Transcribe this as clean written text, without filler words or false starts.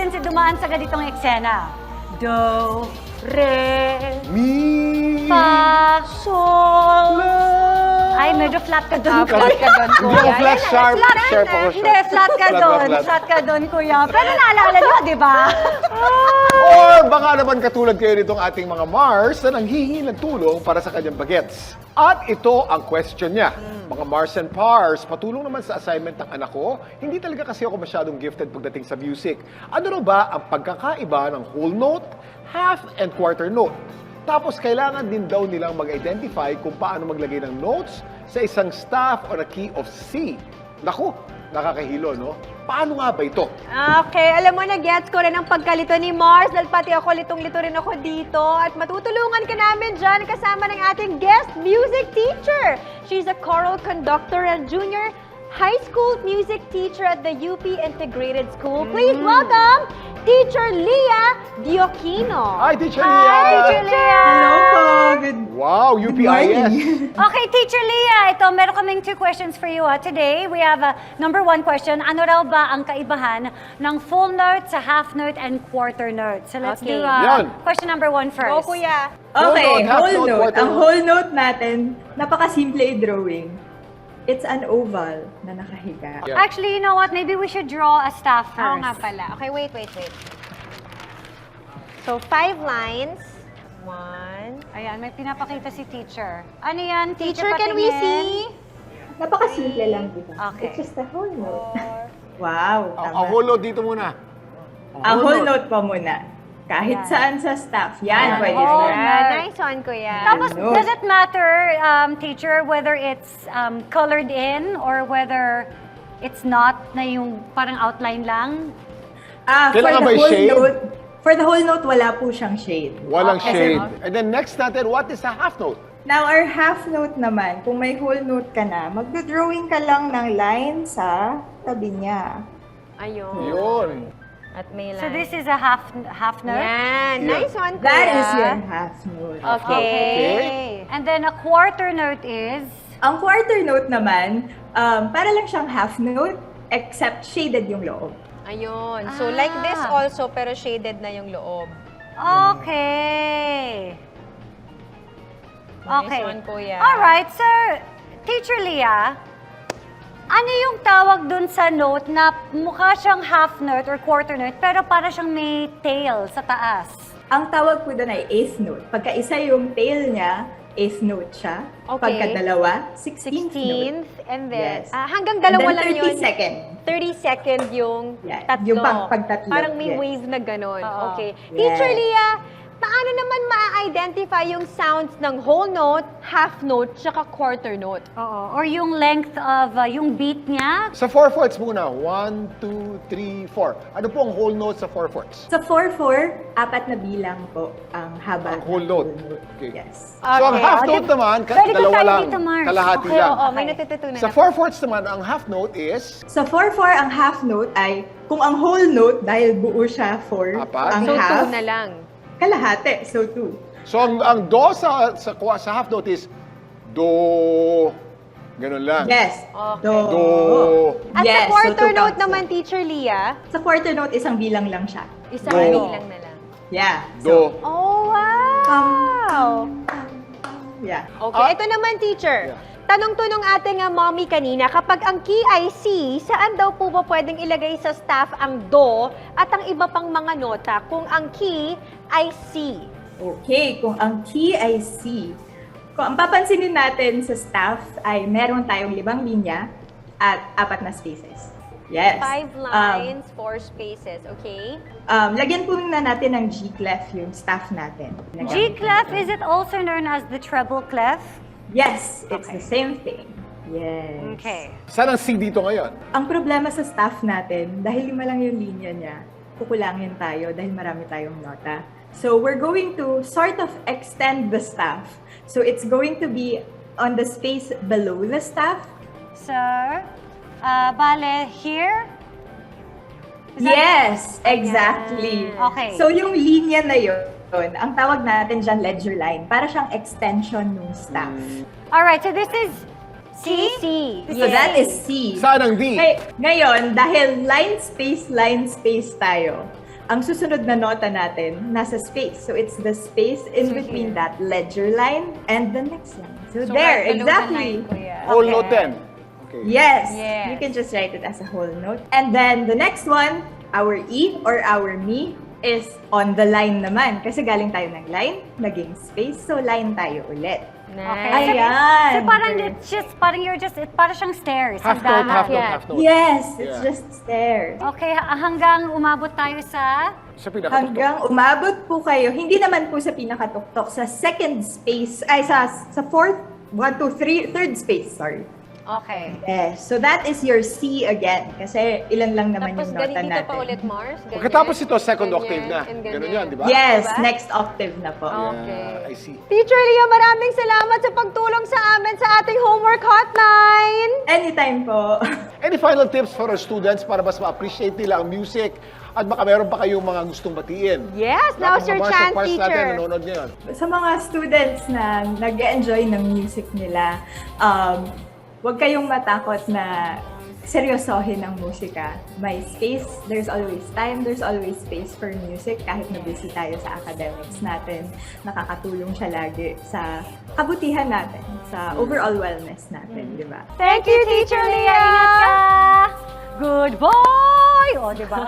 natin si dumaan sa ganitong eksena. Do, re, Mi. fa, sol. Ay, medyo flat ka doon. Flat ka doon, Hindi ako kuya. flat, sharp. Sharp ako, Hindi, flat ka Flat ba, doon. flat? Flat ka doon, kuya. Pero naalala nyo, di ba? Or baka naman katulad kayo nitong ating mga Mars na nanghihingi ng tulong para sa kanyang bagets. At ito ang question niya. Mga Mars and Pars, patulong naman sa assignment ng anak ko. Hindi talaga kasi ako masyadong gifted pagdating sa music. Ano raw ba ang pagkakaiba ng whole note, half and quarter note? Tapos kailangan din daw nilang mag-identify kung paano maglagay ng notes sa isang staff on a key of C. Naku, nakakahilo, no? Paano nga ba ito? Okay, alam mo, na-gets ko rin ang pagkalito ni Mars dahil pati ako litong-lito rin ako dito at matutulungan ka namin dyan kasama ng ating guest music teacher. She's a choral conductor and junior high school music teacher at the UP Integrated School. Please welcome Teacher Leah Diokino. Hi, Teacher Hi, Leah! Teacher Leah! Hello po. Good Wow, UPIS! Okay, Teacher Leah, ito, meron kaming 2 questions for you. Today, we have number 1 question. Ano raw ba ang kaibahan ng full note sa half note and quarter note? So let's Okay. do Yan. question number 1 first. Go, kuya. Okay, Whole note, half whole note, note. quarter Ang note. whole note natin, napakasimple i-drawing. It's an oval na nakahiga. Yeah. Actually, you know what? Maybe we should draw a staff first. Oo nga pala. Okay, wait. So, 5 lines. 1. Ayan, may pinapakita si teacher. Ano yan? Teacher, can we see? Napakasimple lang, di ba? Okay. It's just a whole note. Wow, Ang tama. whole note dito muna. Ang whole note pa muna. Kahit Yan. saan sa staff. Yan, Yan. pwede Oh, na. Yeah, nice one, kuya. Tapos, Note. does it matter, teacher, whether it's colored in or whether it's not na yung parang outline lang? Kailangan ba yung shade? For the whole note, wala po siyang shade. Walang Okay. shade. And then next natin, what is a half note? Now, our half note naman, kung may whole note ka na, magdodrawing ka lang ng line sa tabi niya. Ayun. Yun. At may line. So this is a half note? Yan. Yeah. Nice one, kuya. That is your half note. Okay. And then a quarter note is? Ang quarter note naman, para lang siyang half note, except shaded yung loob. Ayun. So, like this Ah. also, pero shaded na yung loob. Okay. Nice Okay. one, kuya. Alright, so, Teacher Leah, ano yung tawag dun sa note na mukha siyang half note or quarter note, pero para siyang may tail sa taas? Ang tawag po doon ay eighth note. Pagka isa yung tail niya, eighth note siya. Okay. Pagka dalawa, 16th note. 16th, and then, Yes. hanggang And dalawa then lang 30 yun. second. 30 second yung Yeah, tatlo. yung pagtatlo, Parang may yes. wave na ganon. Oo. Okay. Yes. Teacher Leah, paano naman ma-identify yung sounds ng whole note, half note, tsaka quarter note? Oo. Or yung length of, yung beat niya? Sa 4/4 muna. 1, 2, 3, 4. Ano po ang whole note sa 4/4? Sa 4/4, 4 na bilang po ang haba. Ang whole ng note. whole Okay. Yes. So ang Okay. half Oh, note di- naman, Pwede ko dalawa tayo lang. dito, Mars. Kalahati Okay, lang. oo, may Okay. natututunan Sa ako. 4/4 naman, ang half note is Sa 4/4, ang half note ay, kung ang whole note, dahil buo siya 4, Apat. ang So, half, 2 na lang. kalahati. So, 2. So ang do sa half note is do. Ganun lang. Yes. Okay. Do. At Yes, sa quarter so 2 note counts naman, Teacher Leah, Sa quarter note, isang bilang lang siya. isang Do. bilang na lang. Yeah. Do. Oh, wow! Yeah. Okay, Ah. ito naman, teacher. Yeah. Tanong to nung ating mommy kanina, kapag ang key ay C, saan daw po ba pwedeng ilagay sa staff ang do at ang iba pang mga nota kung ang key ay C? Okay, kung ang key ay C, kung ang papansinin natin sa staff ay meron tayong 5 linya at 4 na spaces. Yes. 5 lines, 4 spaces, okay? Lagyan po na natin ng G clef yung staff natin. G clef, is it also known as the treble clef? Yes, it's Okay. the same thing. Yes. Okay. Saan ang C dito ngayon? Ang problema sa staff natin, dahil 5 lang yung linya niya, kukulangin tayo dahil marami tayong nota. So we're going to sort of extend the staff. So it's going to be on the space below the staff. Sir, bale, here? Is that- Yes, exactly. Okay. So yung linya na yun, ang tawag natin dyan ledger line, para siyang extension ng staff. Alright, so this is C? C. So that is C. Saan ang D? Ngayon, dahil line space tayo, ang susunod na nota natin, nasa space. So it's the space in between that ledger line and the next line. So there, right below the exactly. line, kuya. Whole Okay. note then. Okay. Yes, Yes. you can just write it as a whole note. And then the next one, our E or our me is on the line naman. Kasi galing tayo ng line, naging space, so line tayo ulit. Okay. Ayan. So parang it's just, parang parang siyang stairs. Half hanggang- note, half note, Yeah. half note. Yes, it's Yeah. just stairs. Okay, hanggang umabot tayo sa... Sa pinakatuktok. Hanggang umabot po kayo, hindi naman po sa pinakatuktok, sa second space, ay sa fourth, 1, 2, 3, third space, sorry. Okay. Yes, so that is your C again. Kasi ilan lang naman Tapos yung nota ganito natin. pa ulit, Mars? Ganyan, Pagkatapos ito, second ganyan, octave na. and Ganun ganyan. yan, di ba? Yes, Diba? next octave na po. Okay. I see. Teacher Leah, maraming salamat sa pagtulong sa amin sa ating homework hotline. Anytime po. Any final tips for our students para mas ma-appreciate nila ang music at baka meron pa kayong mga gustong batiin? Yes, Lahat now's ng your mga Mars and chance, Pars natin teacher. nanonood ngayon. Sa mga students na nag-enjoy ng music nila, huwag kayong matakot na seryosohin ang musika. May space, there's always time, there's always space for music. Kahit na busy tayo sa academics natin, nakakatulong siya lagi sa kabutihan natin, sa overall wellness natin, di ba? Thank you, Teacher Ingat Leah. ka! Goodbye! O, di ba?